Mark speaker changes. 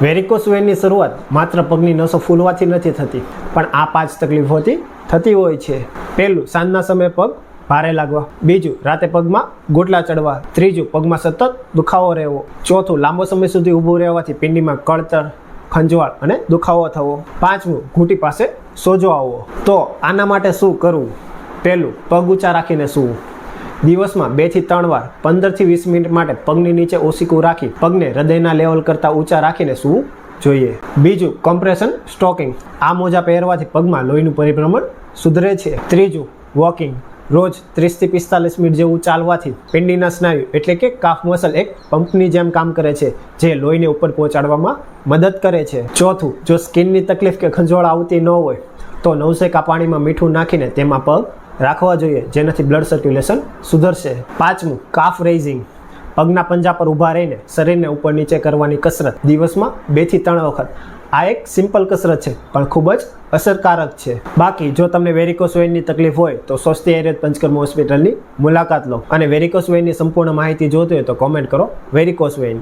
Speaker 1: Varicose વેઇનની શરૂઆત માત્ર પગની નસો ફૂલવાથી નથી થતી, પણ આ 5 તકલીફોથી થતી હોય છે. પહેલું, સાંજના સમયે પગ ભારે લાગવા. બીજું, રાતે પગમાં ગોટલા ચડવા. ત્રીજું, પગમાં સતત દુખાવો રહેવો. ચોથું, લાંબો સમય સુધી ઊભું રહેવાથી પિંડીમાં કળતર, ખંજવાળ અને દુખાવો થવો. પાંચમું, ઘૂંટી પાસે સોજો આવવો. તો આના માટે શું કરવું? પહેલું, પગ ઊંચા રાખીને સૂવું. દિવસમાં 2 થી 3 વાર 15 થી 20 મિનિટ માટે પગની નીચે ઓસીકું રાખી પગને હૃદયના લેવલ કરતાં ઊંચા રાખીને સૂવું જોઈએ. બીજું, કમ્પ્રેશન સ્ટોકિંગ. આ મોજા પહેરવાથી પગમાં લોહીનું પરિભ્રમણ સુધરે છે. ત્રીજું, વોકિંગ. રોજ 30 થી 45 મિનિટ જેવું ચાલવાથી પિંડીના સ્નાયુ એટલે કે કાફ મસલ એક પંપની જેમ કામ કરે છે, જે લોહીને ઉપર પહોંચાડવામાં મદદ કરે છે. ચોથું, જો સ્કિનની તકલીફ કે ખંજવાળ આવતી ન હોય તો નવસેકા પાણીમાં મીઠું નાખીને તેમાં પગ રાખવા જોઈએ, જેનાથી બ્લડ સર્ક્યુલેશન સુધરશે. પાંચમું, કાફ રેઇઝિંગ. પગના પંજા પર ઊભા રહીને શરીરને ઉપર નીચે કરવાની કસરત દિવસમાં 2 થી 3 વખત. આ એક સિમ્પલ કસરત છે, પણ ખૂબ જ અસરકારક છે. બાકી જો તમને વેરિકોસ વેઇનની તકલીફ હોય તો સ્વસ્તિ આયુર્વેદ પંચકર્મ હોસ્પિટલની મુલાકાત લો, અને વેરિકોસ વેઇનની સંપૂર્ણ માહિતી જોતી હોય તો કોમેન્ટ કરો વેરિકોસ વેઇન.